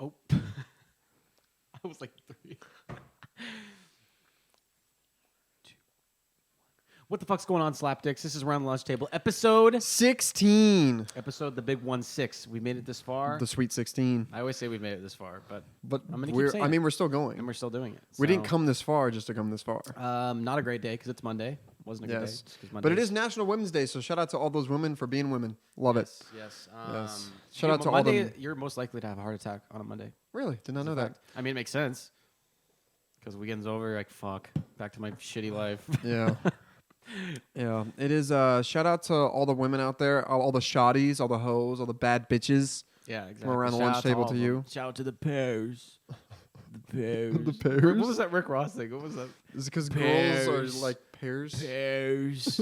Oh. I was like 3. What the fuck's going on, Slapdicks? This is Around the Lunch Table, episode 16. Episode the big 1-6. We made it this far. The sweet 16. I always say we've made it this far, but I'm gonna we're keep saying we're still going. and we're still doing it. We So, didn't come this far just to come this far. Not a great day because it's Monday. Wasn't a good day. Yes. Just 'cause But it Mondays- is National Women's Day, so shout out to all those women for being women. Love it. Yes. Yes. Shout out to all Monday, them. You're most likely to have a heart attack on a Monday. Really? Did not know that. I mean, it makes sense because the weekend's over. Like, fuck, back to my shitty life. Yeah. Yeah. It is shout out to all the women out there, all the shotties, all the hoes, all the bad bitches. Yeah, exactly. From around the Shout lunch out table all to of you. them. Shout out to the pairs. The pairs. The pairs? What was that Rick Ross thing? What was that? Is it because Pairs. girls are like pairs? Pairs.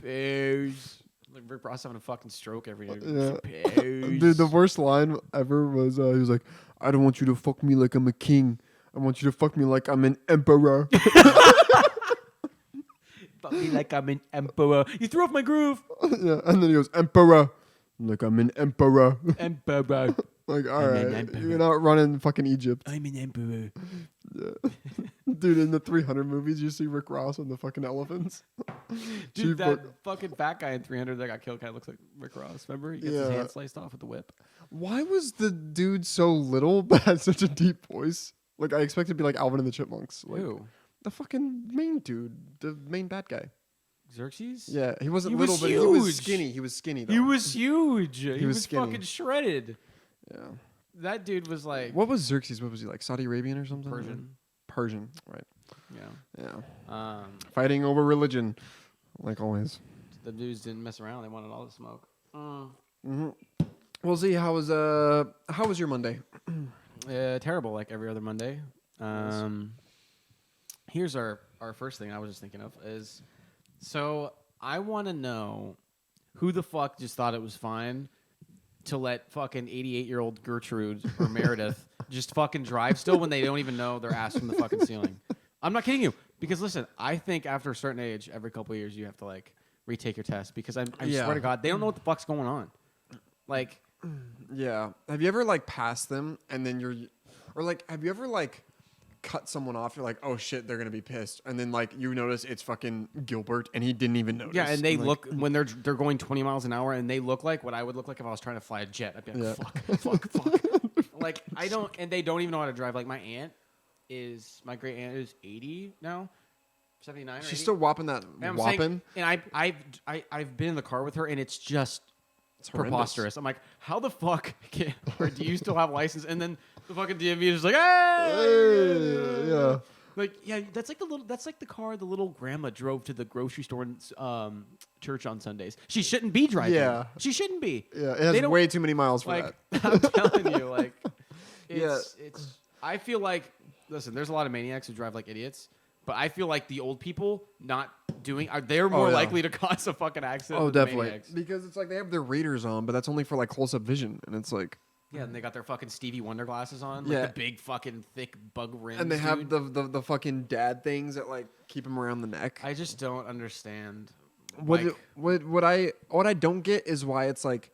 Pairs. Like Rick Ross having a fucking stroke every day. Yeah. Pairs. Dude, the worst line ever was he was like, I don't want you to fuck me like I'm a king. I want you to fuck me like I'm an emperor. Fuck me like I'm an emperor. You threw off my groove. Yeah, and then he goes, emperor. Like I'm an emperor. Emperor. Like, all I'm an right, emperor. you're not running fucking Egypt. I'm an emperor. Yeah. Dude, in the 300 movies, you see Rick Ross and the fucking elephants. Dude, that fucking fat guy in 300 that got killed kind of looks like Rick Ross. Remember? He gets his Yeah. hand sliced off with the whip. Why was the dude so little but had such a deep voice? Like, I expected to be like Alvin and the Chipmunks. Like, Who? the fucking main dude, the main bad guy. Xerxes? Yeah, he wasn't He little, was but he was huge. skinny. He was skinny, though. He was huge. He was was skinny. fucking shredded. Yeah. That dude was like What was Xerxes? What was he, like Saudi Arabian or something? Persian. Right. Yeah. Yeah. Fighting over religion, like always. The dudes didn't mess around. They wanted all the smoke. Mm-hmm. Well, Z, how was your Monday? Terrible, like every other Monday. Here's our first thing I was just thinking of is, so I want to know who the fuck just thought it was fine to let fucking 88-year-old Gertrude or Meredith just fucking drive still when they don't even know their ass from the fucking ceiling. I'm not kidding you. Because listen, I think after a certain age, every couple of years, you have to like retake your test because I swear to God, they don't know what the fuck's going on. Like, Yeah. Have you ever like passed them and then have you ever like cut someone off? You're like, oh shit, they're gonna be pissed, and then like you notice it's fucking Gilbert and he didn't even notice. yeah, and they like, look when they're going 20 miles an hour, and they look like what I would look like if I was trying to fly a jet. I'd be like, fuck. Like I don't, and they don't even know how to drive. Like my great aunt is 80 now, 79. She's still whopping that whopping. And I've been in the car with her, and it's just preposterous. I'm like, how the fuck or do you still have a license? And then the fucking DMV is just like, hey, Yeah. like yeah, that's like the car the little grandma drove to the grocery store and church on Sundays. She shouldn't be driving. Yeah. She shouldn't be. Yeah, it has way too many miles for Like that. I'm telling you, like it's Yeah. it's. I feel like listen, there's a lot of maniacs who drive like idiots. But I feel like the old people they're more likely to cause a fucking accident. Oh, than the definitely. maniacs. Because it's like they have their readers on, but that's only for like close-up vision, and it's like. Yeah, and they got their fucking Stevie Wonder glasses on, like Yeah. the big fucking thick bug rims. And they have dude. the fucking dad things that like keep them around the neck. I just don't understand. What Like, I don't get is why it's like,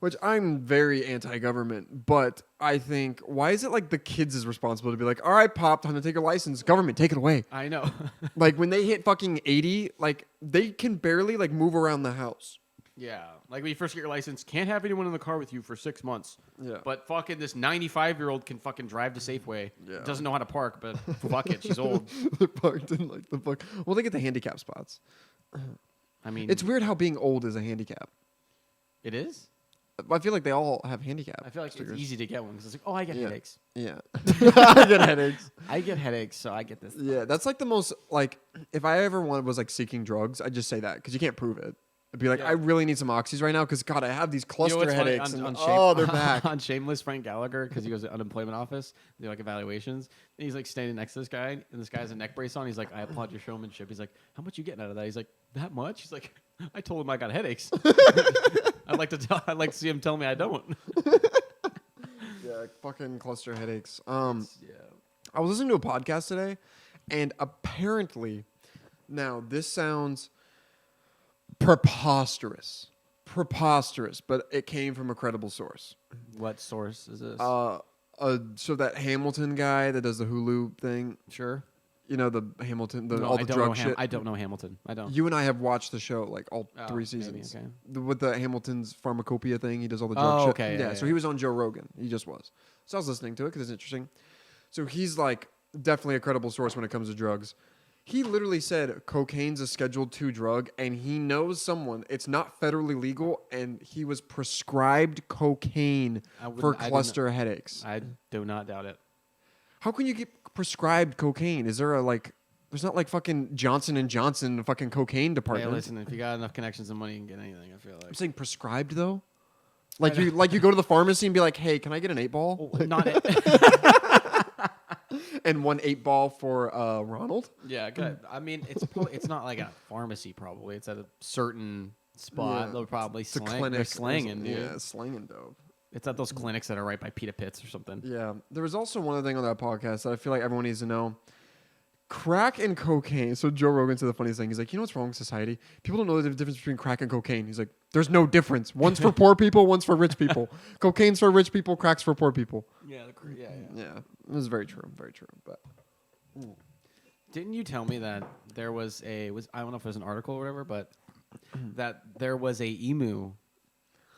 which I'm very anti-government, but I think why is it like the kids' responsibility to be like, all right, Pop, time to take a license. Government, take it away. I know. Like when they hit fucking 80, like they can barely like move around the house. Yeah, like when you first get your license, can't have anyone in the car with you for 6 months. Yeah. But fucking this 95-year-old can fucking drive to Safeway. Yeah. Doesn't know how to park, but fuck it, she's old. They're parked in like the fuck. Well, they get the handicap spots. I mean, It's weird how being old is a handicap. it is. I feel like they all have handicap. I feel like stickers. it's easy to get one because it's like, oh, I get Yeah. headaches. Yeah. I get headaches. I get headaches, so I get this. Yeah, that's like the most, like, if I ever was like seeking drugs, I'd just say that because you can't prove it. I'd be like, Yeah. I really need some oxys right now because, God, I have these cluster what's funny? headaches. On and, Shame- they're back. On Shameless, Frank Gallagher, because he goes to the unemployment office, they do like evaluations. And he's like standing next to this guy, and this guy has a neck brace on. He's like, I applaud your showmanship. He's like, how much you getting out of that? He's like, that much? He's like, I told him I got headaches. I'd like to see him tell me I don't. Yeah, fucking cluster headaches. Yeah. I was listening to a podcast today, and apparently, now this sounds preposterous, but it came from a credible source. What source is this? So that Hamilton guy that does the Hulu thing, Sure. you know, the Hamilton, No, all I the don't know drug shit. I don't know Hamilton. I don't. You and I have watched the show, like all Oh, 3 maybe, seasons. okay. With the Hamilton's pharmacopoeia thing, he does all the drug Oh, shit. okay, yeah, So yeah. he was on Joe Rogan. He just was. So I was listening to it because it's interesting. So he's like definitely a credible source when it comes to drugs. He literally said cocaine's a Schedule II drug, and he knows someone. It's not federally legal, and he was prescribed cocaine for cluster headaches. I do not doubt it. How can you get prescribed cocaine? Is there a like? There's not like fucking Johnson and Johnson fucking cocaine Hey, department. listen, if you got enough connections and money, you can get anything. I feel like. I'm saying prescribed though. Like you go to the pharmacy and be like, hey, can I get an 8-ball? Oh, not it. And 1 8-ball for Ronald. Yeah, good. I mean, it's not like a pharmacy. Probably it's at a certain spot. Yeah. They'll probably It's a slang. clinic. They're slanging, dude. Yeah, slanging dope. It's at those clinics that are right by Pita Pits or something. Yeah. There was also one other thing on that podcast that I feel like everyone needs to know. Crack and cocaine. So Joe Rogan said the funniest thing. He's like, you know what's wrong with society? People don't know the difference between crack and cocaine. He's like, there's no difference. One's for poor people, one's for rich people. Cocaine's for rich people, crack's for poor people. Yeah, yeah. Yeah. It was very true. Very true. But Didn't you tell me that there was I don't know if it was an article or whatever, but that there was a emu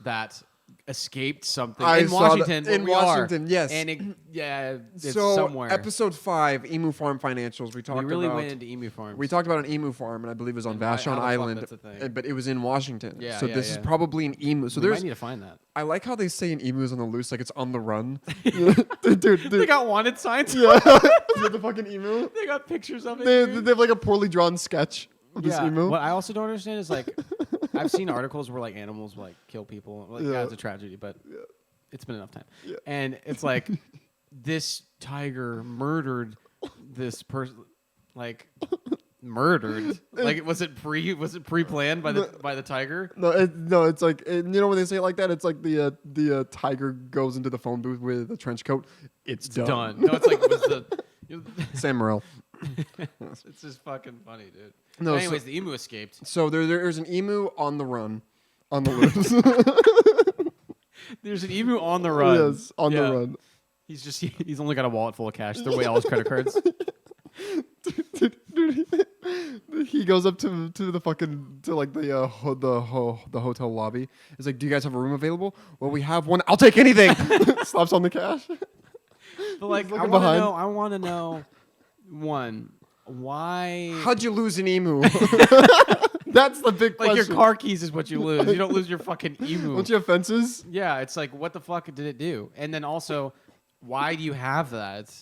that escaped something I in saw Washington. that- in where we are. Washington, yes. And it's so somewhere. episode 5, Emu Farm Financials. We talked we really about went into emu farms. we talked about an emu farm, and I believe it was on And why- Vashon how the fuck Island, that's a thing. but it was in Washington. Yeah, so yeah, this is yeah. probably an emu. So we might there's need to find that. I like how they say an emu is on the loose, like it's on the run. dude, They got wanted signs. yeah, the fucking emu. They got pictures of it. They dude. have like a poorly drawn sketch of this emu. What I also don't understand is like I've seen articles where like animals will, like kill people. Like, yeah, Yeah. it's a tragedy, but it's been enough time. Yeah. And it's like this tiger murdered this person, like murdered. Like was it pre-planned by the tiger? No, it's like you know when they say it like that, it's like the tiger goes into the phone booth with a trench coat. It's done. No, it's like it was the. Sam Morril. It's just fucking funny, dude. No, But anyways, the emu escaped. So there's an emu on the run, on the loose. There's an emu on the run. Yes, on the run. He's only got a wallet full of cash. Throw away all his credit cards. Dude, he goes up to the fucking to like the hotel lobby. He's like, "Do you guys have a room available?" Well, we have one. I'll take anything. Slaps on the cash. But like, looking I behind. want to know, one, why? How'd you lose an emu? That's the big Like question. your car keys is what you lose. You don't lose your fucking emu. Don't you have fences? Yeah, it's like what the fuck did it do? And then also, why do you have that?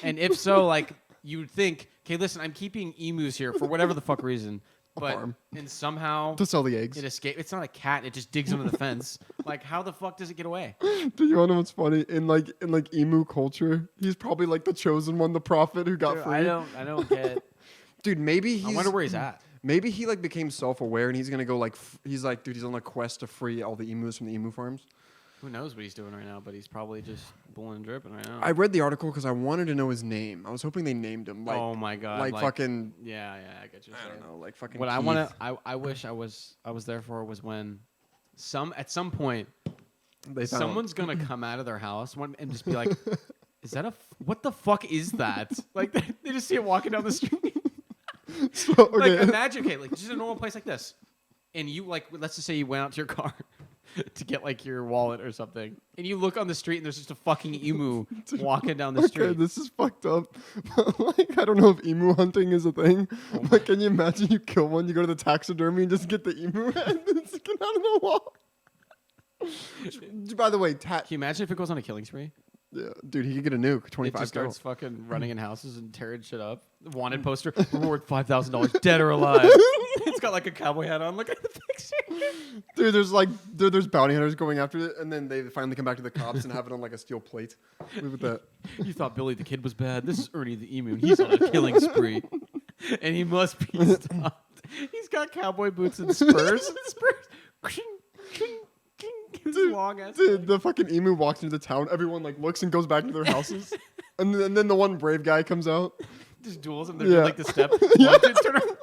And if so, like you would think, okay, listen, I'm keeping emus here for whatever the fuck reason, but farm. and somehow To sell the eggs. it escaped. It's not a cat. It just digs under the fence. Like how the fuck does it get away? Do you want to know what's funny? In like emu culture, he's probably like the chosen one, the prophet who got Dude, free. I don't get. Dude, maybe he's. I wonder where he's at. Maybe he like became self-aware and he's gonna go like he's like, dude, he's on a quest to free all the emus from the emu farms. Who knows what he's doing right now? But he's probably just bulling and dripping right now. I read the article because I wanted to know his name. I was hoping they named him. Like, oh my god! like fucking. Yeah, I get you. I don't know, like fucking. What I Keith. want to, I wish I was there for was when at some point They found- someone's gonna come out of their house and just be like, "Is that what the fuck is that?" Like they just see it walking down the street. So, Like okay. imagine, okay, like just a normal place like this, and you like let's just say you went out to your car to get like your wallet or something, and you look on the street and there's just a fucking emu walking down the Okay, street. this is fucked up. But like, I don't know if emu hunting is a thing. Like, can you imagine you kill one, you go to the taxidermy and just get the emu head and stick it out of the wall? By the way, Can you imagine if it goes on a killing spree? yeah, dude, he could get a nuke. It 25 just starts kills. fucking running in houses and tearing shit up. Wanted poster, reward $5,000, dead or alive. It's got like a cowboy hat on. Look at the picture. Dude, there's like there's bounty hunters going after it, and then they finally come back to the cops and have it on like a steel plate. With that. You thought Billy the Kid was bad. This is Ernie the Emu. He's on a killing spree, and he must be stopped. He's got cowboy boots and spurs. His long ass. Dude, the fucking emu walks into the town. Everyone like looks and goes back into their houses, and then the one brave guy comes out. Just duels him. They're Yeah. doing like the step. One, two, turn around.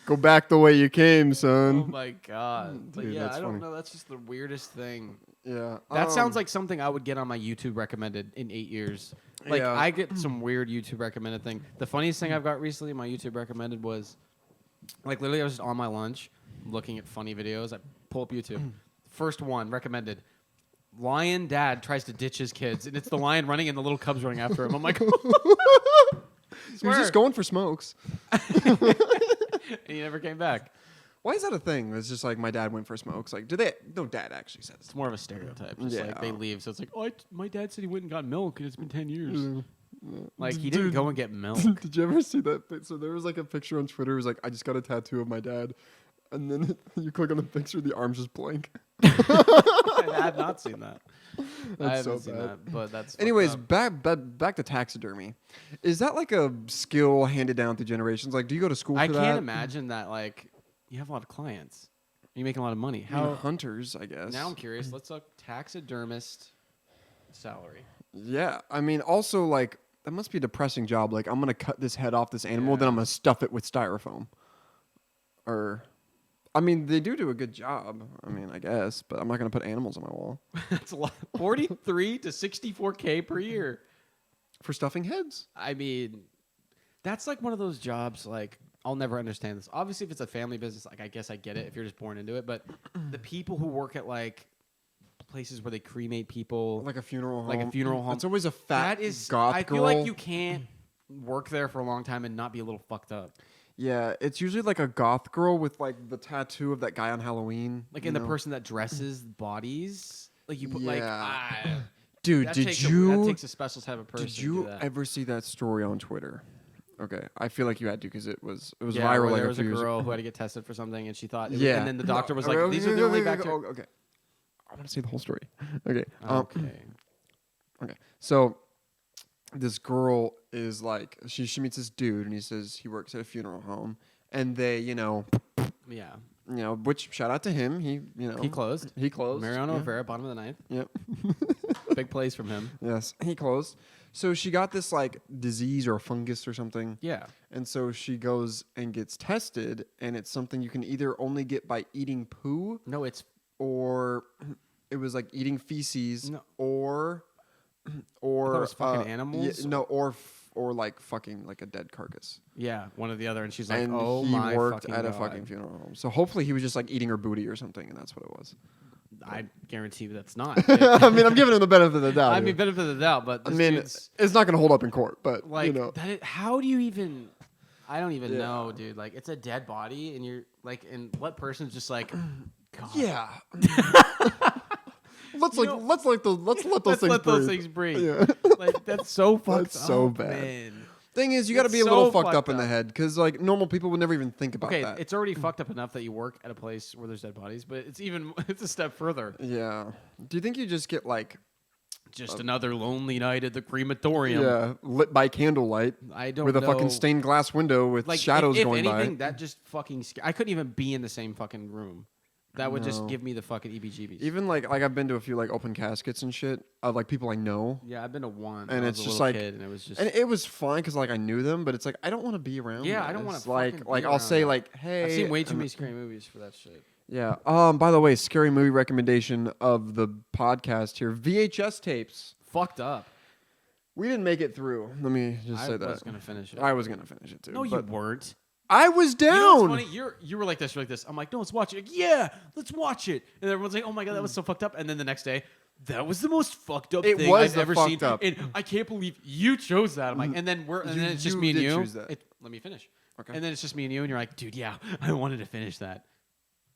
Go back the way you came, Oh son. my god! But Dude, yeah, that's I don't funny. know. That's just the weirdest thing. Yeah. That sounds like something I would get on my YouTube recommended in 8 years. Like, Yeah. I get some weird YouTube recommended thing. The funniest thing I've got recently in my YouTube recommended was, like, literally I was just on my lunch looking at funny videos. I pull up YouTube. First one recommended. Lion dad tries to ditch his kids, and it's the lion running and the little cubs running after him. I'm like, He was just going for smokes. and he never came back. Why is that a thing? It's just like my dad went for smokes. Like, do they? No, dad actually says. It's more of a stereotype. Just like they leave, so it's like, oh, my dad said he went and got milk, and it's been 10 years. Like, he didn't go and get milk. Did you ever see that? So there was like a picture on Twitter. It was like, I just got a tattoo of my dad, and then you click on the picture, the arm's just blank. I have not seen that. I haven't seen that, but that's. Anyways, back to taxidermy. Is that like a skill handed down through generations? Like, do you go to school for that? I can't imagine that. Like, you have a lot of clients. You're making a lot of money. How hunters, I guess. Now I'm curious. Let's look taxidermist salary. Yeah, I mean, also like that must be a depressing job. Like, I'm gonna cut this head off this animal, then I'm gonna stuff it with styrofoam. Or, I mean, they do a good job. I mean, I guess, but I'm not gonna put animals on my wall. That's a lot. 43 to 64K per year For stuffing heads. I mean, that's like one of those jobs. Like, I'll never understand this. Obviously, if it's a family business, like I guess I get it if you're just born into it. But the people who work at like places where they cremate people, Like a funeral home. like a funeral home, It's always a fat that is. goth I girl. feel like you can't work there for a long time and not be a little fucked up. Yeah, it's usually like a goth girl with like the tattoo of that guy on Halloween. Like, in the person that dresses bodies, like you put Dude, that that takes a special type of person. Did to do you that. ever see that story on Twitter? Okay, I feel like you had to because it was Yeah, viral. where Like there was a few years girl ago. who had to get tested for something, and she thought, Yeah, and then the doctor was like, Okay, "These are the only bacteria." Okay, I want to see the whole story. Okay, Okay. okay. So this girl is like, she meets this dude, and he says he works at a funeral home, and they, Yeah. which shout out to him. He closed. He closed. Mariano yeah. Rivera, bottom of the ninth. Yep. Big plays from him. Yes, he closed. So she got this like disease or fungus or something. Yeah. And so she goes and gets tested, and it's something you can either only get by eating poo, No, it's or it was like eating feces, No. or it was fucking animals? or like fucking like a dead carcass. yeah, one or the other, and she's like, And "Oh he my worked fucking at a God." fucking funeral home. So hopefully he was just like eating her booty or something, and that's what it was. I guarantee you that's not. I mean, I'm giving him the benefit of the doubt. I here. mean, benefit of the doubt, but I this mean, dude's, it's not going to hold up in court, but like, that is, how do you even? I don't even Yeah. know, dude. Like, it's a dead body, and you're like, and what person's just like, God. Yeah. let's You let know- those things breathe. Yeah. Like, that's so fucked That's so up, bad. man. Thing is, you got to It's be a little so fucked up in the up. head because like normal people would never even think about Okay, that. it's already fucked up enough that you work at a place where there's dead bodies, but it's a step further. Yeah. Do you think you just get like Just another lonely night at the crematorium. lit by candlelight I don't with know. a fucking stained glass window with Like, shadows if going anything, by? that just fucking I couldn't even be in the same fucking room. That would just No. give me the fucking EBGBs. Even like I've been to a few like open caskets and shit of like people I know, Yeah, I've been to one. and when I it's was a just little like, kid, and it was just and it was fine because like I knew them, but it's like I don't want to be around. Yeah, I don't this. wanna like fucking like be I'll around say that. like, hey, I've seen way too and- many scary movies for that shit. Yeah. By the way, scary movie recommendation of the podcast here: VHS tapes. Fucked up. We didn't make it through. Let me just I say that. was gonna finish it. I was gonna finish it too. No, you but weren't. I was down. You know what's funny? You were like this. You're like this. I'm like, no, let's watch it. Like, yeah, let's watch it. And everyone's like, oh my God, that was so fucked up. And then the next day, that was the most fucked up It thing was I've the ever fucked seen. up. And I can't believe you chose that. I'm like, and then it's just you me and did you. choose that. Let me finish. Okay. And then it's just me and you, and you're like, dude, yeah, I wanted to finish that.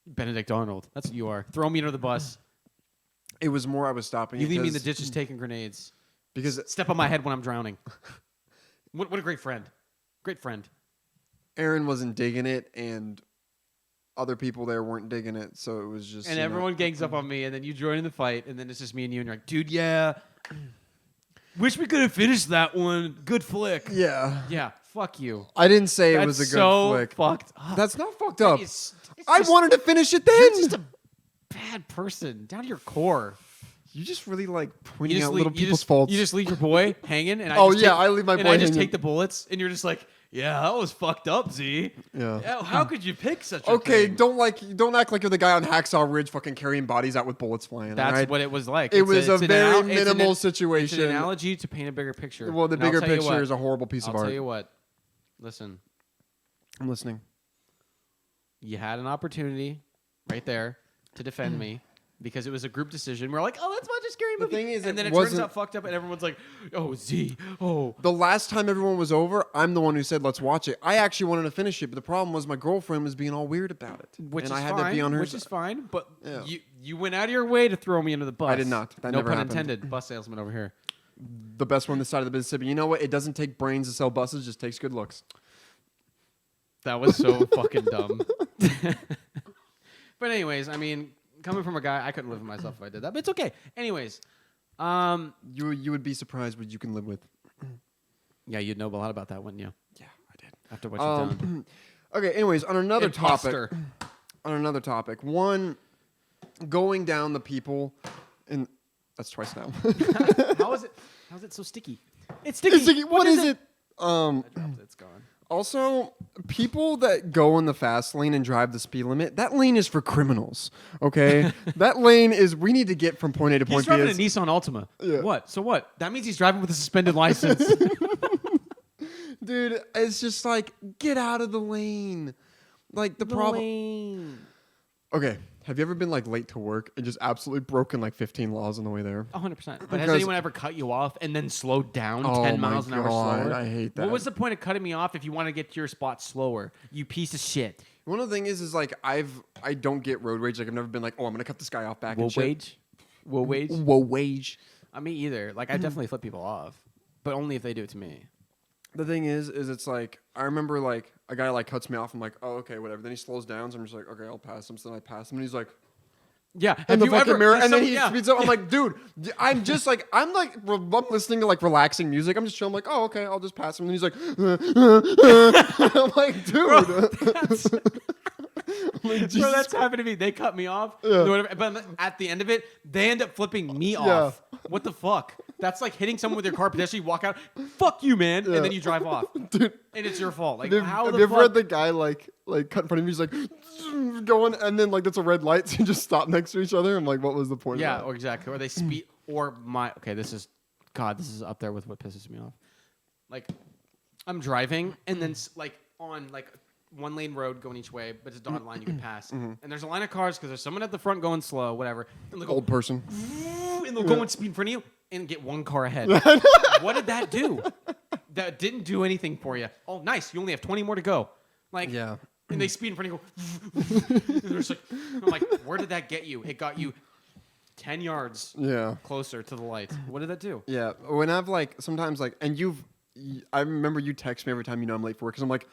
Benedict Arnold. That's what you are. Throw me under the bus. It was more I was stopping. You it leave me in the 'cause- ditches taking grenades. because Step on my head when I'm drowning. What a great friend. Great friend. Aaron wasn't digging it, and other people there weren't digging it, so it was just. And you know, everyone gangs up on me, and then you join in the fight, and then it's just me and you, and you're like, dude, yeah. Wish we could have finished that one. Good flick. Yeah. Yeah, fuck you. I didn't say it That's was a good so flick. fucked up. That's not fucked up. It's I just- wanted to finish it You're then. just a bad person, down to your core. You just really like You pointing just, out leave, little you, people's just, faults. you just leave your boy hanging, and I Oh, just yeah, take, I leave my and boy I just hanging. take the bullets, and you're just like, yeah, that was fucked up, Z. Yeah. How could you pick such a Okay, thing? don't act like you're the guy on Hacksaw Ridge fucking carrying bodies out with bullets flying. That's all right? what it was like. It was a it's an very it's minimal It's situation. an analogy to paint a bigger picture. Well, the And I'll bigger tell you picture what, is a horrible piece of I'll art. tell you what. Listen, I'm listening. you had an opportunity right there to defend me because it was a group decision. We're like, oh, let's watch a scary movie. thing is, and then it it turns wasn't- out fucked up, and everyone's like, oh, Z, oh. The last time everyone was over, I'm the one who said, let's watch it. I actually wanted to finish it, but the problem was my girlfriend was being all weird about it. Which and is I had fine, to be on her which is fine, but Yeah. you went out of your way to throw me into the bus. I did not. That no never pun happened. intended. Bus salesman over here. the best one this side of the Mississippi. You know what? It doesn't take brains to sell buses, it just takes good looks. That was so fucking dumb. But anyways, I mean, coming from a guy, I couldn't live with myself if I did that. But it's okay. Anyways, You would be surprised what you can live with. yeah, you'd know a lot about that, wouldn't you? Yeah, I did. After what you've done. Okay, anyways, on another Imposter. topic. One, going down the people, and that's twice now. How is it? How's it so sticky? It's sticky. It's sticky. What is it? I dropped it. It's gone. Also, people that go in the fast lane and drive the speed limit, that lane is for criminals, okay? That lane is, we need to get from point A to He's point B. driving a Nissan Altima. Yeah. What? So what? That means he's driving with a suspended license. Dude, it's just like, get out of the lane. Like, the problem... lane. Okay, have you ever been, like, late to work and just absolutely broken, like, 15 laws on the way there? 100%. But has Because- anyone ever cut you off and then slowed down Oh 10 my miles an hour God, slower? I hate that. What was the point of cutting me off if you want to get to your spot slower? You piece of shit. One of the things is, like, I don't get road rage. Like, I've never been like, oh, I'm going to cut this guy off back Whoa and shit. wage? Whoa wage? Whoa, wage. Me either. Like, I definitely flip people off. But only if they do it to me. The thing is it's like, I remember, like, a guy, like, cuts me off. I'm like, oh, okay, whatever. Then he slows down. So I'm just like, okay, I'll pass him. So then I pass him. And he's like, Yeah. in Have the you fucking ever, mirror. there's And then some- he yeah. speeds up. I'm like, dude, I'm just like, I'm listening to, like, relaxing music. I'm just chilling. I'm like, oh, okay, I'll just pass him. And he's like, I'm like, dude. I'm like, Bro, Jesus that's happened to me. They cut me off. Yeah. Whatever, but at the end of it, they end up flipping me off. What the fuck? That's like hitting someone with your car pedestrian, you walk out, fuck you, man, Yeah. and then you drive off. Dude. And it's your fault. Like, Have, how have the you ever fuck? had the guy like cut in front of me? He's like going, and then like that's a red light, so you just stop next to each other. I'm like, what was the point? Yeah, of or exactly. Or they speed. Or my. Okay, this is up there with what pisses me off. Like, I'm driving, and then like on like one lane road going each way, but it's a dotted line you can pass. And there's a line of cars because there's someone at the front going slow, whatever. And they'll go, old person. and they'll go and speed in front of you and get one car ahead. What did that do? That didn't do anything for you. Oh, nice. You only have 20 more to go. Like, Yeah. And they speed in front of you. And they're just like, I'm like, where did that get you? It got you 10 yards Yeah. closer to the light. What did that do? Yeah. When I've like sometimes like, and I remember you text me every time you know I'm late for work because I'm like,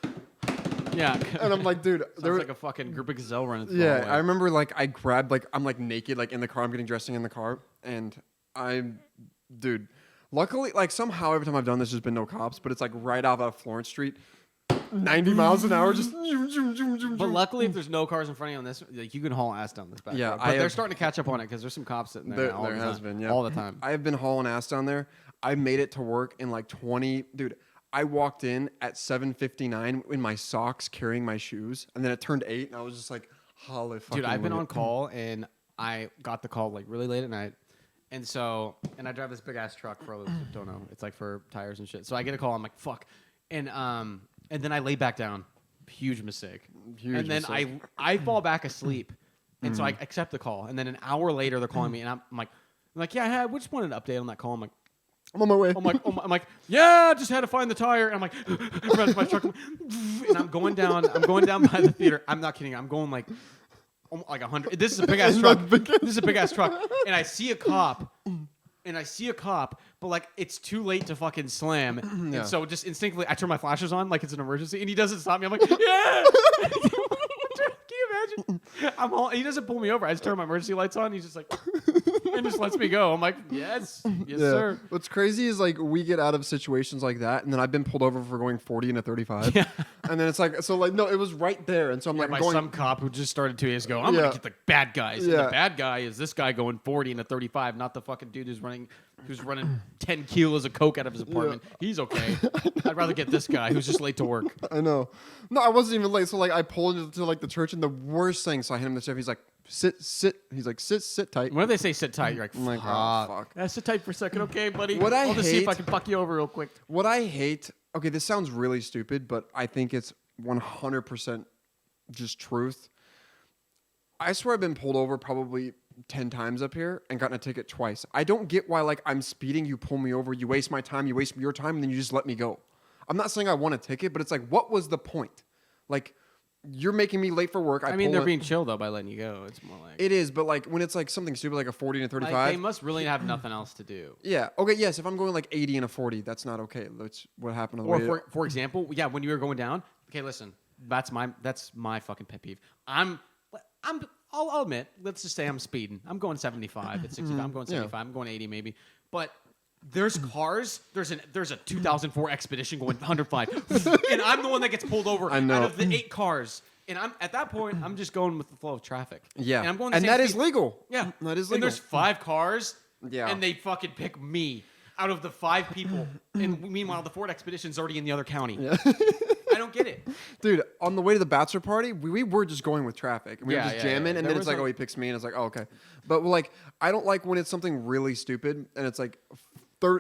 Yeah. and I'm like, dude, Sounds like a fucking group of gazelle running through the yeah. hallway. I remember like I grabbed like I'm like naked like in the car. I'm getting dressing in the car, and dude. Luckily, like somehow every time I've done this, there's been no cops, but it's like right off of Florence Street, 90 miles an hour, just. But luckily, if there's no cars in front of you on this, like you can haul ass down this back Yeah, road. But they're starting to catch up on it because there's some cops sitting there. There, now all there the has time. been, yeah. All the time. I have been hauling ass down there. I made it to work in like 20. Dude, I walked in at 7:59 in my socks carrying my shoes, and then it turned 8, and I was just like, holy fucking Dude, I've been with on it. call, and I got the call like really late at night. And so, and I drive this big ass truck for those who don't know. It's like for tires and shit. So I get a call. I'm like, fuck. And then I lay back down. Huge mistake. Huge and then mistake. I fall back asleep. And so I accept the call. And then an hour later, they're calling me, and I'm like, yeah, we just wanted an update on that call. I'm like, I'm on my way. I'm like, yeah, just had to find the tire. And I'm like, run to my truck, and I'm going down by the theater. I'm not kidding. I'm going like 100. This is a big ass truck. This is a big ass truck. And I see a cop. But like it's too late to fucking slam. Yeah. And so just instinctively, I turn my flashers on like it's an emergency, and he doesn't stop me. I'm like, yeah. Can you imagine? He doesn't pull me over. I just turn my emergency lights on. He's just like, and just lets me go. I'm like, yes, sir. What's crazy is like we get out of situations like that, and then I've been pulled over for going 40 and a 35. Yeah. And then it's like, so like, no, it was right there. And so I'm Yeah, like, by going, some cop who just started 2 years ago. I'm Yeah. gonna get the bad guys. And Yeah. the bad guy is this guy going 40 and a 35, not the fucking dude who's running who's running 10 kilos of coke out of his apartment. He's okay. I'd rather get this guy who's just late to work. I know. No, I wasn't even late. So like I pulled into like the church, and the worst thing. So I hand him the stuff. He's like, sit. He's like, sit tight. Whenever they say sit tight, you're like, I'm like, fuck. oh, fuck. Yeah, sit tight for a second, okay, buddy? What I I'll just see if hate- I can fuck you over real quick. What I hate. Okay, this sounds really stupid, but I think it's 100% just truth. I swear I've been pulled over probably 10 times up here and gotten a ticket twice. I don't get why, like, I'm speeding, you pull me over, you waste my time, you waste your time, and then you just let me go. I'm not saying I want a ticket, but it's like, what was the point? Like, you're making me late for work. I mean, they're being chill, though, by letting you go. It's more like... It is, but, like, when it's, like, something stupid, like a 40 and a 35. Like, they must really have nothing else to do. Yeah. Okay, yes, if I'm going, like, 80 and a 40, that's not okay. That's what happened on the way. Or, for example, yeah, when you were going down... Okay, listen. That's my fucking pet peeve. I'll admit, let's just say I'm speeding. I'm going 75 at 65. I'm going 75. I'm going 80 maybe. But there's cars. There's a 2004 Expedition going 105, and I'm the one that gets pulled over I know. out of the 8 cars. And I'm at that point, I'm just going with the flow of traffic. Yeah. And I'm going. And that is legal. Yeah, that is And legal. there's 5 cars. Yeah. And they fucking pick me out of the 5 people. And meanwhile, the Ford Expedition's already in the other county. Yeah. I don't get it. Dude, on the way to the bachelor party, we were just going with traffic. And we were Yeah, just yeah, jamming, yeah. and There then it's was like, oh, he picks me, and it's like, oh, okay. But, like, I don't like when it's something really stupid, and it's like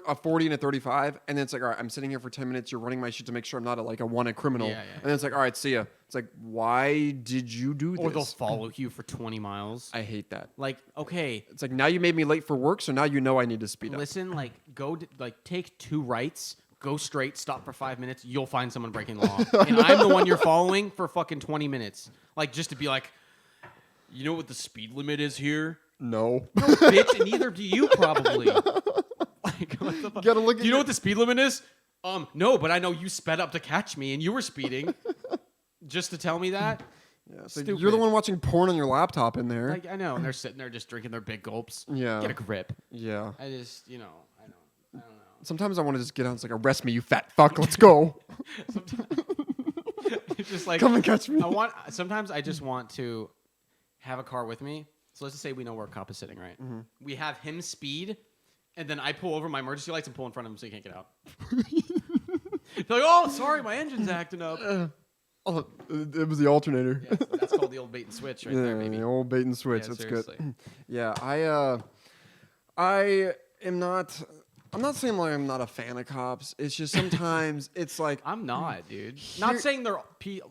a 40 and a 35, and then it's like, all right, I'm sitting here for 10 minutes, you're running my shit to make sure I'm not a wanted criminal. Yeah, yeah. And then it's like, all right, see ya. It's like, why did you do this? Or they'll follow you for 20 miles. I hate that. Like, okay, It's like, now you made me late for work, so now you know I need to speed up. listen, like, take 2 rights, go straight, stop for 5 minutes, you'll find someone breaking the law. And I'm the one you're following for fucking 20 minutes. Like, just to be like, you know what the speed limit is here? No. No, bitch, and neither do you probably. Like, what the fuck? Gotta look Do at you know your- what the speed limit is? No, but I know you sped up to catch me and you were speeding. Just to tell me that? Yeah, so Stupid. you're the one watching porn on your laptop in there. Like, I know, and they're sitting there just drinking their big gulps. Yeah. Get a grip. Yeah. I just, I don't know. Sometimes I want to just get out and it's like, arrest me, you fat fuck, let's go. It's just like, Come and catch me. Sometimes I just want to have a car with me. So let's just say we know where a cop is sitting, right? Mm-hmm. We have him speed, and then I pull over my emergency lights and pull in front of him so he can't get out. They're like, oh, sorry, my engine's acting up. Oh, it was the alternator. Yeah, that's called the old bait and switch right there, baby. the old bait and switch. Yeah, That's seriously. good. Yeah, I am not. I'm not saying like I'm not a fan of cops. It's just sometimes it's like, I'm not, dude. Not saying they're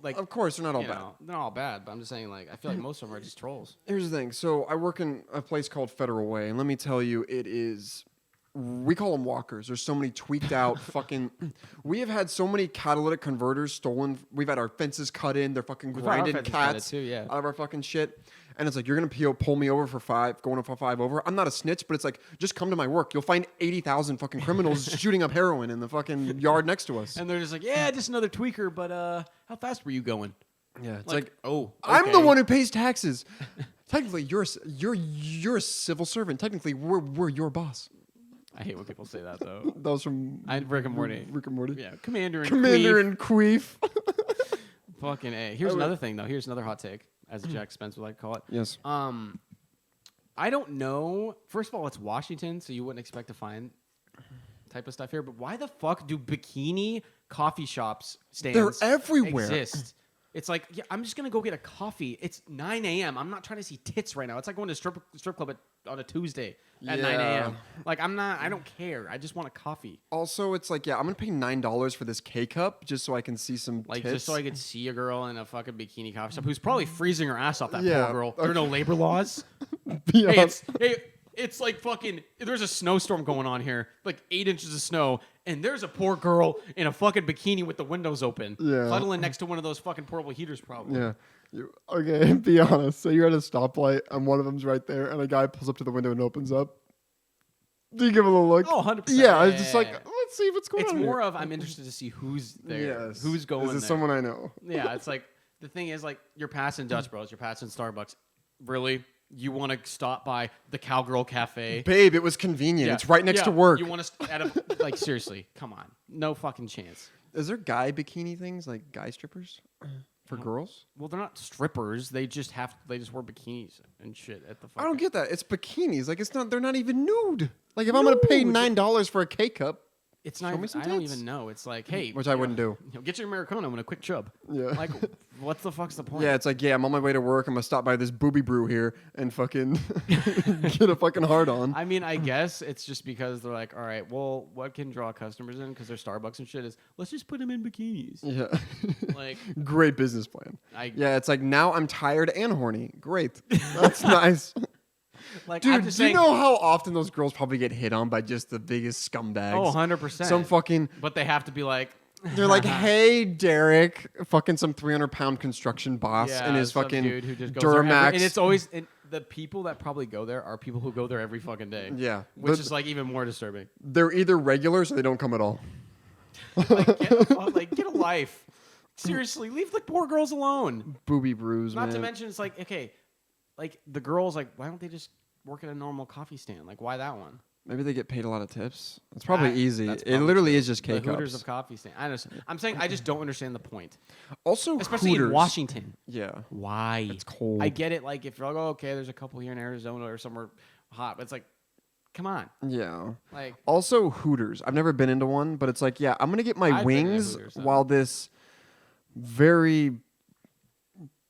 like. of course they're not all you bad. know, they're not all bad, but I'm just saying like I feel like most of them are just trolls. Here's the thing. So I work in a place called Federal Way, and let me tell you, it is. We call them walkers. There's so many tweaked out fucking. We have had so many catalytic converters stolen. We've had our fences cut in. They're fucking We've had our grinded fences cut cats too, yeah. out of our fucking shit. And it's like, you're gonna pull me over for 5, going for 5 over. I'm not a snitch, but it's like, just come to my work. You'll find 80,000 fucking criminals shooting up heroin in the fucking yard next to us. And they're just like, yeah, just another tweaker, but how fast were you going? Yeah, it's Like, oh, I'm the okay. one who pays taxes. Technically, you're a civil servant. Technically, we're your boss. I hate when people say that though. That was from Rick and Morty. Rick and Morty. Yeah, Commander and Commander Queef. and Queef. Fucking A. Here's another thing though. Here's another hot take, as Jack Spence would like to call it. Yes. I don't know. First of all, it's Washington, so you wouldn't expect to find type of stuff here. But why the fuck do bikini coffee shops stands They're everywhere. exist? It's like, yeah, I'm just gonna go get a coffee. It's 9 a.m. I'm not trying to see tits right now. It's like going to strip club on a Tuesday at 9 a.m. Like I don't care. I just want a coffee. Also, it's like, yeah, I'm gonna pay $9 for this K cup just so I can see some Like tits. just so I could see a girl in a fucking bikini coffee shop who's probably freezing her ass off. That Yeah, poor girl. There are no labor laws. Be Hey, honest. it's like fucking. There's a snowstorm going on here, like 8 inches of snow, and there's a poor girl in a fucking bikini with the windows open, Yeah. huddling next to one of those fucking portable heaters, probably. Yeah. Okay, be honest. So you're at a stoplight and one of them's right there, and a guy pulls up to the window and opens up. Do you give a little look? Oh, 100%. Yeah, it's just like, yeah. let's see what's going It's on. more here. of I'm interested to see who's there, Yes. who's going Is it there. someone I know? Yeah, it's like the thing is like you're passing Dutch Bros, you're passing Starbucks. Really, you want to stop by the Cowgirl Cafe? Babe, it was convenient. Yeah. It's right next Yeah. to work. You want to like seriously? Come on, no fucking chance. Is there guy bikini things like guy strippers? For girls? Well, they're not strippers. They just wear bikinis and shit at the. I don't get that. It's bikinis. Like it's not. They're not even nude. Like if No, I'm gonna pay $9 for a K cup, It's show not. me some I don't tits. even know. It's like, hey, Which I wouldn't do. Get your Americano and a quick chub. Yeah. Like, what the fuck's the point? Yeah, it's like, yeah, I'm on my way to work. I'm gonna stop by this Booby Brew here and fucking get a fucking hard on. I mean, I guess it's just because they're like, all right, well, what can draw customers in? Because they're Starbucks and shit. Is let's just put them in bikinis. Yeah. Like, Great business plan. I Yeah, it's like now I'm tired and horny. Great. That's nice. like, I'm Dude, just do you saying, know how often those girls probably get hit on by just the biggest scumbags? Oh, 100%. Some fucking, But they have to be like, they're like, hey, Derek, fucking some 300-pound construction boss yeah, and his some fucking dude who just goes there Duramax. and it's always the people that probably go there are people who go there every fucking day. Yeah. Which is like even more disturbing. They're either regulars or they don't come at all. Like, get a life. Seriously, leave the poor girls alone. Booby Brews, Not man. to mention, it's like, okay, like the girls, like, why don't they just work at a normal coffee stand? Like, why that one? Maybe they get paid a lot of tips. It's probably easy. That's It probably literally true. is just The K Hooters cups. of coffee stand. I'm saying I just don't understand the point, Also, especially Hooters. in Washington. Yeah. Why? It's cold. I get it. Like, if you're like, oh, okay, there's a couple here in Arizona or somewhere hot, but it's like, come on, Yeah. like. Also, Hooters. I've never been into one, but it's like, yeah, I'm gonna get my I've been to wings Hooters, though. while this very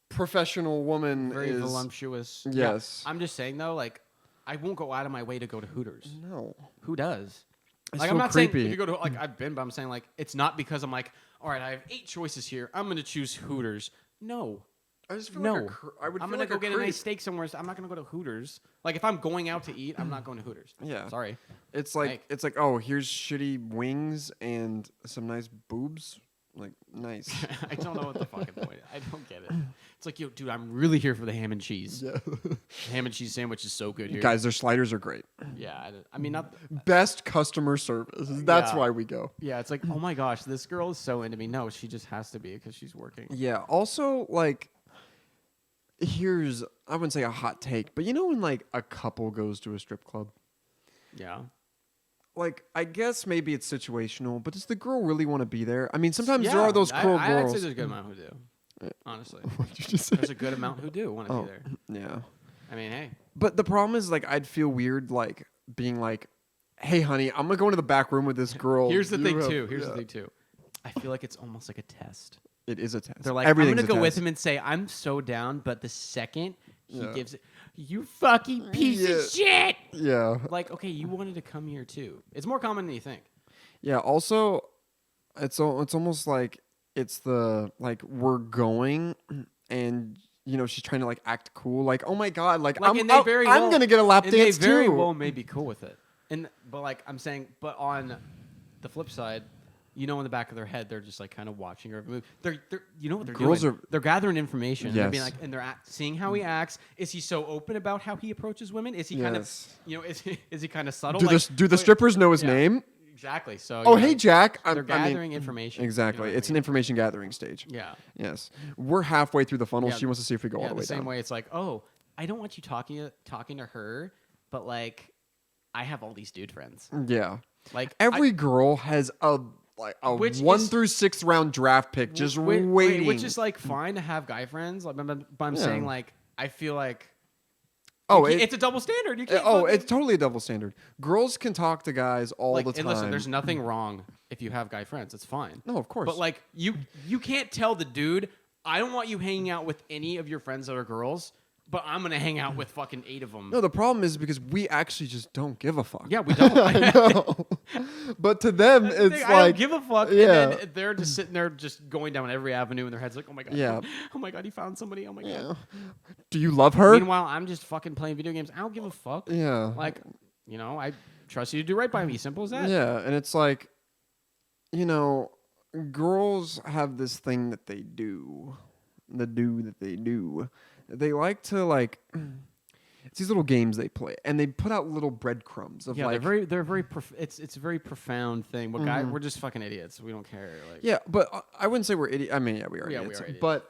professional woman Very is. voluptuous. Yes. Yeah. I'm just saying though, like, I won't go out of my way to go to Hooters. No. Who does? It's Like, so I'm not creepy. saying if you go to like I've been, but I'm saying like it's not because I'm like, all right, I have 8 choices here. I'm gonna choose Hooters. No, I just feel no. like I would I'm feel gonna like go a get a creep. nice steak somewhere. I'm not gonna go to Hooters. Like if I'm going out to eat, I'm not going to Hooters. Yeah. Sorry. It's like Like- oh, here's shitty wings and some nice boobs. Like nice. I don't know what the fucking point. I don't get it. It's like, yo, dude, I'm really here for the ham and cheese. Yeah. The ham and cheese sandwich is so good here. Guys, their sliders are great. Yeah, I mean, not. Best customer service. That's Yeah. why we go. Yeah, it's like, oh my gosh, this girl is so into me. No, she just has to be because she's working. Yeah. Also, like, here's I wouldn't say a hot take, but you know when like a couple goes to a strip club, Yeah. like I guess maybe it's situational, but does the girl really want to be there? I mean, sometimes there Yeah, are those cool I'd girls. say there's a good amount who do. Honestly, What'd you just say? there's a good amount who do want to Oh, be there. yeah. I mean, hey, But the problem is, like, I'd feel weird, like being like, "Hey, honey, I'm gonna go into the back room with this girl." here's the You thing have- too. Here's yeah. the thing too. I feel like it's almost like a test. It is a test. They're like, Everything's I'm gonna a go with test. him and say I'm so down, but the second he Yeah. gives it, you fucking piece Yeah. of shit. Yeah. Like, okay, you wanted to come here too. It's more common than you think. Yeah. Also, it's almost like it's the like we're going, and you know she's trying to like act cool, like oh my god, like Like, I'm and they very I'm well- gonna get a lap and dance they very too. well may be cool with it. And but like I'm saying, but on the flip side, you know, in the back of their head, they're just like kind of watching her move. They're you know what they're Girls doing? are- They're gathering information. They're being Yes. like, and they're seeing how he acts. Is he so open about how he approaches women? Is he kind of, Yes. you know, is he kind of subtle? Do Like, the strippers know his yeah. name? Exactly. So Oh, you know, hey Jack. they're I mean, gathering information. exactly. You know what I It's an mean? information gathering stage. Yeah. Yes. We're halfway through the funnel. Yeah. She wants to see if we go all Yeah. the The way same down. way, it's like, oh, I don't want you talking to her, but like, I have all these dude friends. Yeah. Like Every girl has a Which 1 is- through 6th round draft pick just waiting. which is like fine to have guy friends. Like, but I'm Yeah. saying like I feel like oh, it's a double standard. You can't. oh, fucking- it's totally a double standard. Girls can talk to guys all like, the time. and listen, there's nothing wrong if you have guy friends. It's fine. No, of course. But like you can't tell the dude, I don't want you hanging out with any of your friends that are girls, but I'm gonna hang out with fucking 8 of them. no, the problem is because we actually just don't give a fuck. Yeah, we don't. I know. But to them, That's the it's thing, like I don't give a fuck. yeah. And then they're just sitting there, just going down every avenue in their heads, like, oh my god, Yeah. oh my god, he found somebody. Oh my god. yeah. Do you love her? Meanwhile, I'm just fucking playing video games. I don't give a fuck. Yeah. Like, you know, I trust you to do right by me. Simple as that. Yeah, and it's like, you know, girls have this thing that they do. They like to like it's these little games they play, and they put out little breadcrumbs of Yeah, like they're very it's a very profound thing. But guys, we're just fucking idiots. We don't care. Like, yeah, but I wouldn't say we're idiots. I mean, yeah, we are Yeah, we idiots. are idiots. But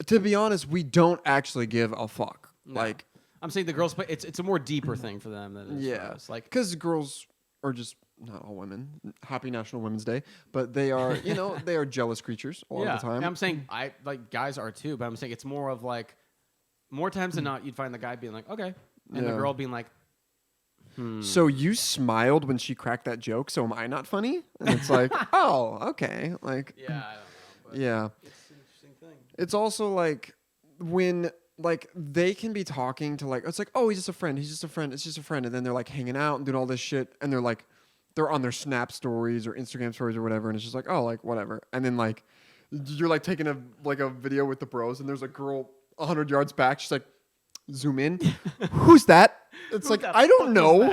to be honest, we don't actually give a fuck. No. Like, I'm saying the girls play. It's a more deeper thing for them than it is for yeah, us. Like, because girls are just not all women. Happy National Women's Day, but they are, they are jealous creatures all the time. And I'm saying guys are too, but I'm saying it's more of like more times than not you'd find the guy being like, okay, and the girl being like, So you smiled when she cracked that joke, so am I not funny? And it's like, oh, okay. Like, yeah, I don't know. But yeah. it's an interesting thing. It's also like when like they can be talking to like, it's like, oh, he's just a friend. He's just a friend. It's just a friend. And then they're like hanging out and doing all this shit. And they're like, they're on their Snap stories or Instagram stories or whatever. And it's just like, oh, like whatever. And then like, you're like taking a video with the bros and there's a girl 100 yards back. She's like, zoom in. Who's that? It's like, I don't know.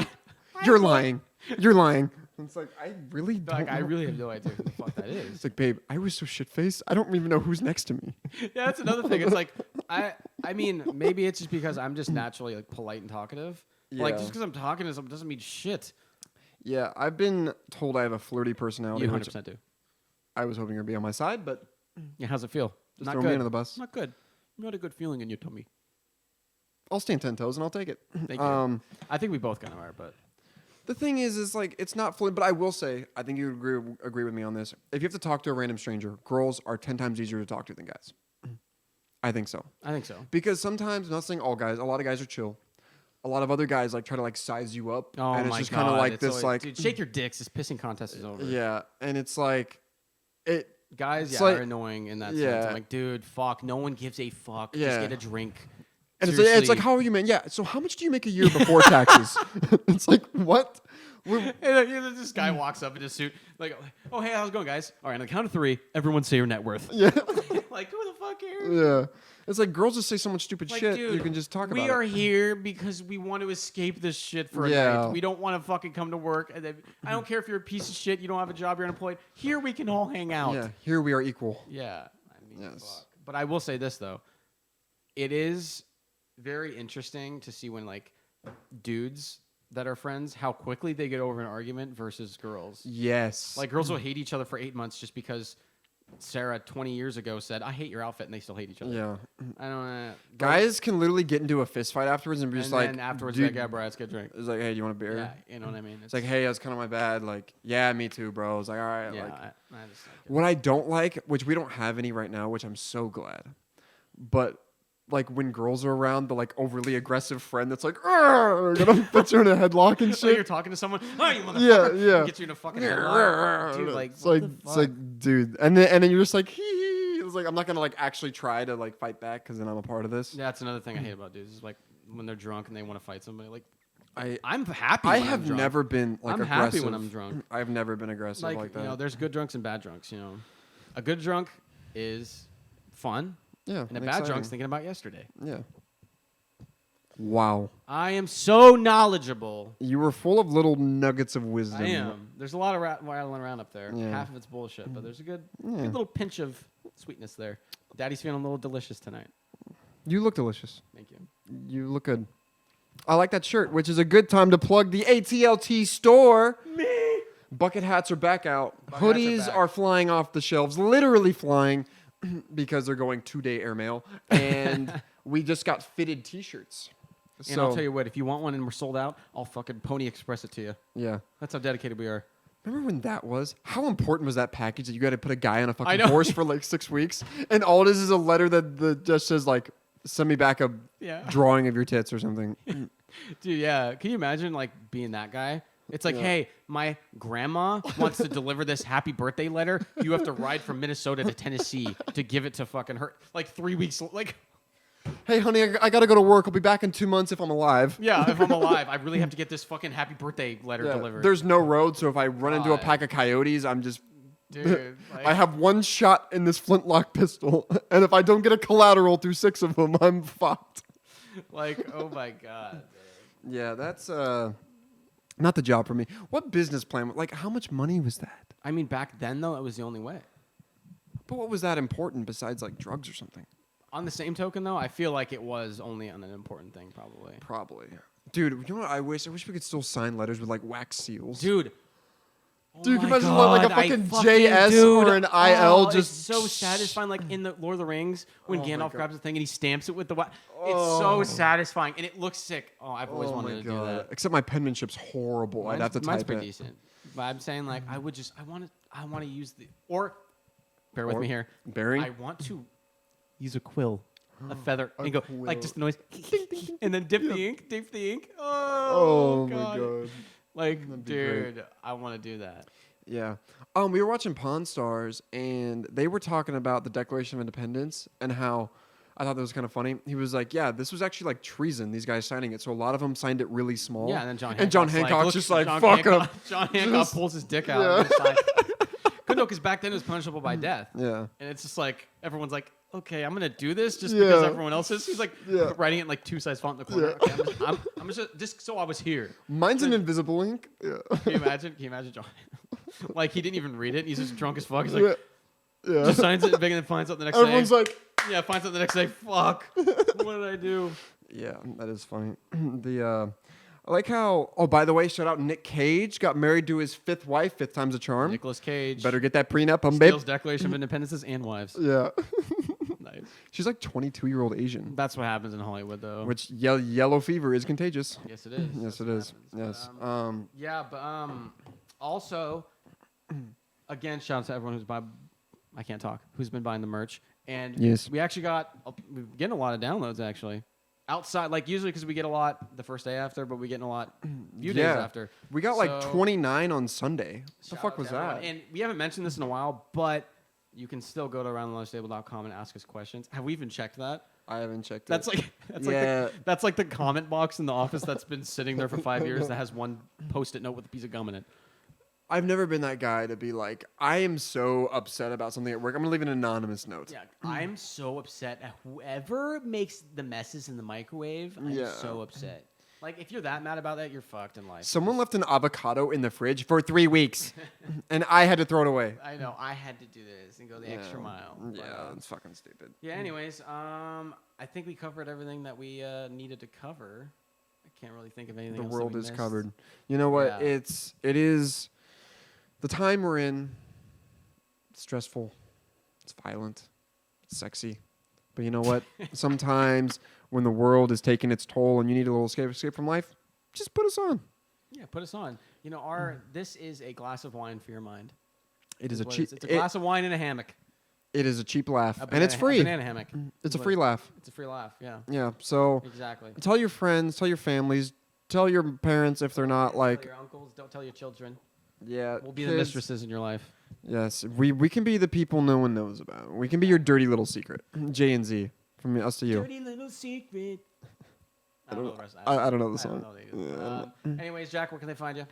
You're lying. You're lying. It's like, I really don't know. I really have no idea who the fuck that is. It's like, babe, I was so shit-faced. I don't even know who's next to me. Yeah, that's another thing. It's like, I mean, maybe it's just because I'm just naturally like polite and talkative. Yeah. Like, just because I'm talking to someone doesn't mean shit. Yeah, I've been told I have a flirty personality. You 100% do. I was hoping you'd be on my side, but Yeah, how's it feel? just Not throw good. me under the bus. Not good. Not a good feeling in your tummy. I'll stand 10 toes and I'll take it. Thank you. I think we both kind of are, but The thing is like, it's not fluid, but I will say, I think you agree with me on this. If you have to talk to a random stranger, girls are 10 times easier to talk to than guys. I think so. Because sometimes, I'm not saying all guys, a lot of guys are chill. A lot of other guys like try to like size you up. Oh and it's my just God. kind of like It's this always, like, dude, shake your dicks. This pissing contest is over. yeah. And it's like, Guys, it's yeah, like- are annoying in that sense. yeah. I'm like, dude, fuck. No one gives a fuck. Yeah. Just get a drink. and it's like, how are you, man? Yeah. So how much do you make a year before taxes? It's like, what? And this guy walks up in his suit, like, oh, hey, how's it going, guys? All right, on the count of 3, everyone say your net worth. Yeah. Like, who the fuck cares? Yeah. It's like girls just say so much stupid Like, shit. dude, You can just talk about we it. are here because we want to escape this shit for a Yeah. night. We don't want to fucking come to work. And then, I don't care if you're a piece of shit, you don't have a job, you're unemployed. Here we can all hang out. Yeah. Here we are equal. Yeah. I mean, Yes. fuck. But I will say this, though. It is very interesting to see when, like, dudes that are friends, how quickly they get over an argument versus girls. Yes. Like, girls will hate each other for 8 months just because Sarah 20 years ago said, I hate your outfit, and they still hate each other. Yeah. I don't Guys can literally get into a fist fight afterwards and be and just then like, afterwards, dude, like, yeah, bro, let's get a drink. it's like, hey, do you want a beer? Yeah, you know what I mean? It's like, hey, that's kind of my bad. Like, yeah, me too, bro. It's like, all right. yeah, Like, I just like it. what I don't like, which we don't have any right now, which I'm so glad, but like when girls are around, the like overly aggressive friend that's like, gonna put you in a headlock and So you're shit. talking to someone, oh, you motherfucker. Yeah, yeah. Gets you in a fucking headlock. Dude, like, it's what like, the it's fuck? like, dude, and then you're just like, hee hee. It's like I'm not gonna like actually try to like fight back because then I'm a part of this. Yeah, that's another thing I hate about dudes is like when they're drunk and they want to fight somebody. Like, I I'm happy. I when I'm have drunk. never been like I'm aggressive. happy when I'm drunk. I've never been aggressive Like, like that. you know, there's good drunks and bad drunks. You know, a good drunk is fun, yeah, and a and bad drunk's exciting. thinking about yesterday. Yeah. Wow. I am so knowledgeable. You were full of little nuggets of wisdom. I am. There's a lot of rattling around up there. Yeah. Half of it's bullshit, but there's a good Yeah. little pinch of sweetness there. Daddy's feeling a little delicious tonight. You look delicious. Thank you. You look good. I like that shirt, which is a good time to plug the ATLT store. Me. Bucket hats are back out. Bucket hats are Hoodies back. are flying off the shelves, literally flying because they're going 2-day airmail. And we just got fitted T-shirts. And I'll tell you what, if you want one and we're sold out, I'll fucking Pony Express it to you. Yeah. That's how dedicated we are. Remember when that was? How important was that package that you got to put a guy on a I fucking know. horse for like 6 weeks? And all it is a letter that just says like, send me back a Yeah. drawing of your tits or something. Dude, yeah. Can you imagine like being that guy? It's like, Yeah. hey, my grandma wants to deliver this happy birthday letter. You have to ride from Minnesota to Tennessee to give it to fucking her. Like 3 weeks. Like, Hey, honey, I got to go to work. I'll be back in 2 months if I'm alive. yeah, if I'm alive, I really have to get this fucking happy birthday letter Yeah, delivered. there's no road, so if I run into a God. pack of coyotes, I'm just... Dude, like, I have one shot in this flintlock pistol, and if I don't get a collateral through 6 of them, I'm fucked. like, oh my God. Dude. Yeah, that's not the job for me. What business plan? Like, how much money was that? I mean, back then, though, it was the only way. But what was that important besides like drugs or something? On the same token, though, I feel like it was only an important thing, probably. Probably. Dude, you know what I wish? I wish we could still sign letters with like wax seals. Dude. Dude, Oh can you my imagine God, like a I fucking fucking- JS dude, or an IL oh, just it's so satisfying. Like in the Lord of the Rings, when Oh my Gandalf God. grabs the thing and he stamps it with the wax. Oh. It's so satisfying, and it looks sick. Oh, I've always Oh wanted my to do God. that. Except my penmanship's horrible. I'd have to Mine's type pretty it. decent. But I'm saying like I want to use the or bear with Or me here. bearing? I want to use a quill, a feather, A and go quill. like just the noise, and then dip the ink. Oh my God. god. Like, That'd be great. dude, I want to do that. Yeah. We were watching Pawn Stars, and they were talking about the Declaration of Independence and how I thought that was kind of funny. He was like, "Yeah, this was actually like treason. These guys signing it, so a lot of them signed it really small." Yeah, and then John Hancock's Hancock's just like, John "Fuck Hancock, him." John Hancock Just- pulls his dick out. Yeah. And signs. But no, because back then it was punishable by death. Yeah. And it's just like everyone's like, okay, I'm gonna do this just because Yeah. everyone else is. He's like Yeah. writing it in like 2-size font in the corner. Yeah. Okay, I'm just so I was here. Mine's an invisible ink. Yeah. Can you imagine? John? Like he didn't even read it. He's just drunk as fuck. He's like, Yeah. just signs it big and then finds out the next Everyone's day. like, Yeah, finds out the next day. Fuck. What did I do? yeah, that is funny. I like how. Oh, by the way, shout out Nick Cage got married to his 5th wife, 5th time's a charm. Nicolas Cage. Better get that prenup, babe. Steals Declaration of Independences and wives. Yeah. Nice. She's like 22-year-old Asian, That's what happens in Hollywood, though. which yellow fever is contagious. Yes, it is. Yes, That's it what is. happens. Yes. Yeah, but also, again, shout out to everyone who's been buying the merch. And Yes. we're getting a lot of downloads, actually. Outside, like usually because we get a lot the first day after, but we're getting a lot few days Yeah. after. We got like So, 29 on Sunday. What the shout fuck out was to everyone. that? And we haven't mentioned this in a while, but you can still go to aroundthelunchtable.com and ask us questions. Have we even checked that? I haven't checked That's it. that's like the comment box in the office that's been sitting there for 5 years that has one post-it note with a piece of gum in it. I've never been that guy to be like, I am so upset about something at work. I'm gonna leave an anonymous note. Yeah, I'm so upset at whoever makes the messes in the microwave. I'm Yeah. so upset. Like, if you're that mad about that, you're fucked in life. Someone left an avocado in the fridge for 3 weeks, and I had to throw it away. I know. I had to do this and go the extra mile. But, Yeah, that's fucking stupid. yeah. Anyways, I think we covered everything that we needed to cover. I can't really think of anything. The else that world we is missed. covered. You know what? Yeah. It is the time we're in. It's stressful. It's violent. It's sexy. But you know what? Sometimes when the world is taking its toll and you need a little escape from life, just put us on. Yeah, put us on. You know, this is a glass of wine for your mind. It is a what cheap. It's a glass of wine in a hammock. It is a cheap laugh, A and it's banana- free. A banana hammock. It's a What- free laugh. It's a free laugh. Yeah. Yeah. So Exactly. tell your friends, tell your families, tell your parents if they're not Tell like. your uncles. Don't tell your children. Yeah. We'll be the kids. mistresses in your life. Yes, we can be the people no one knows about. We can be your dirty little secret. J and Z from us to you. Dirty little secret. I don't know the rest. I don't know the I song. don't know either. Anyways, Jack, where can they find you?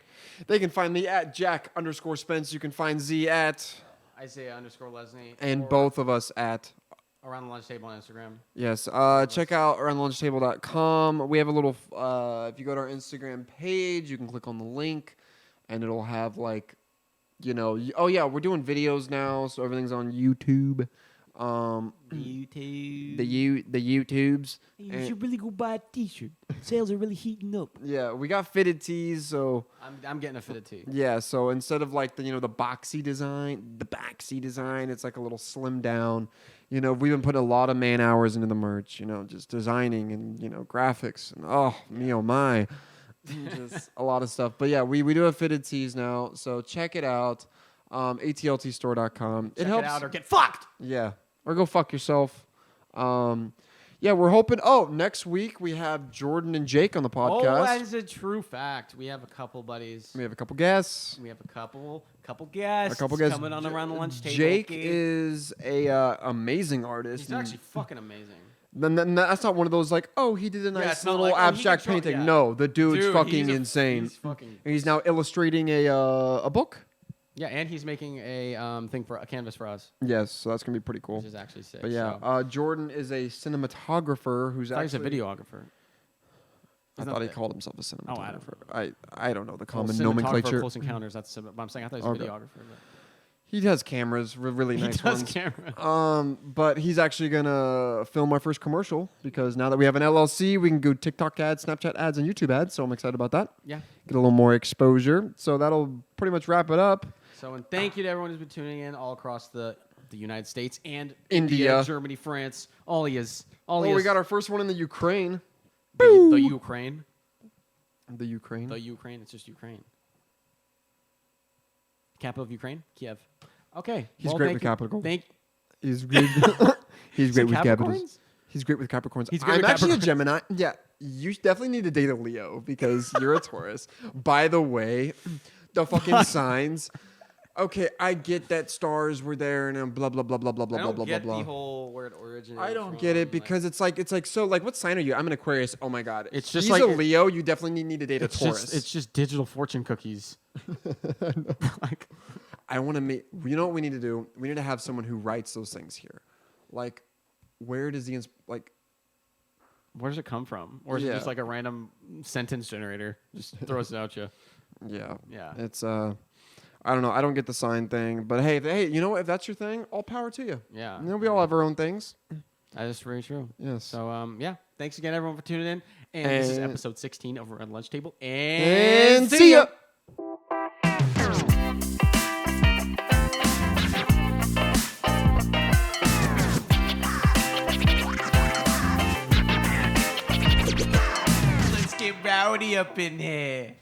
They can find me at Jack_Spence. You can find Z at Isaiah_Lesney. and or both of us at. Around the lunch table on Instagram. Yes. Check out aroundthelunchtable.com. We have a little. If you go to our Instagram page, you can click on the link, and it'll have like, oh yeah, we're doing videos now, so everything's on YouTube. YouTube. The YouTubes. You and- should really go buy a T-shirt. Sales are really heating up. Yeah, we got fitted tees, so I'm getting a fitted tee. yeah. So instead of like the backseat design, it's like a little slimmed down. We've been putting a lot of man hours into the merch. Just designing and graphics and me oh my, just a lot of stuff. But yeah, we do have fitted tees now, so check it out. ATLTstore.com. Check It helps. it out or get fucked. Yeah, or go fuck yourself. Yeah, we're hoping. Oh, next week we have Jordan and Jake on the podcast. Oh, that is a true fact. We have a couple buddies. We have a couple guests. We have a couple guests. A couple guys coming on around the lunch table. Jake Okay. is a amazing artist. He's actually fucking amazing. Then that's not one of those like, oh, he did a nice it's not little like, oh, he abstract can show- painting. yeah. No, the dude's Dude, fucking he's insane. He's fucking. And he's now illustrating a book. Yeah, and he's making a thing for a canvas for us, Yes, so that's gonna be pretty cool. which is actually sick. But yeah, so. Jordan is a cinematographer who's I thought he's a actually. videographer. I thought he called himself a cinematographer. Oh, I don't know the common Cinematographer, nomenclature. Close Encounters. That's. But I'm saying I thought he was Okay. a videographer. But He has cameras, really he nice does ones. camera. But he's actually gonna film our first commercial because now that we have an LLC, we can go TikTok ads, Snapchat ads, and YouTube ads. So I'm excited about that. Yeah. Get a little more exposure. So that'll pretty much wrap it up. So, and thank you to everyone who's been tuning in all across the United States and India. Germany, France, all is. We got our first one in the Ukraine. the Ukraine. The Ukraine. The Ukraine. It's just Ukraine. Capital of Ukraine, Kiev. Okay, He's great with capital. He's great. He's great with capitals. He's great with Capricorns. I'm actually a Gemini. Yeah, you definitely need to date a Leo because you're a Taurus. By the way, the fucking signs. Okay, I get that stars were there and blah blah blah blah blah blah blah blah blah. The whole where it originated. I don't get it because it's like so like what sign are you? I'm an Aquarius. Oh my god, it's just he's like a Leo. You definitely need to date a Taurus. It's just digital fortune cookies. Like, I want to make. You know what we need to do? We need to have someone who writes those things here. Like, where does the where does it come from? Or is it just like a random sentence generator? Just throws it out you. Yeah. Yeah. It's I don't know. I don't get the sign thing, but hey, you know what? If that's your thing, all power to you. Yeah. You know, we all have our own things. That is very true. Yes. So yeah. Thanks again, everyone, for tuning in. And this is episode 16 over on Lunch Table. And see ya. Let's get rowdy up in here.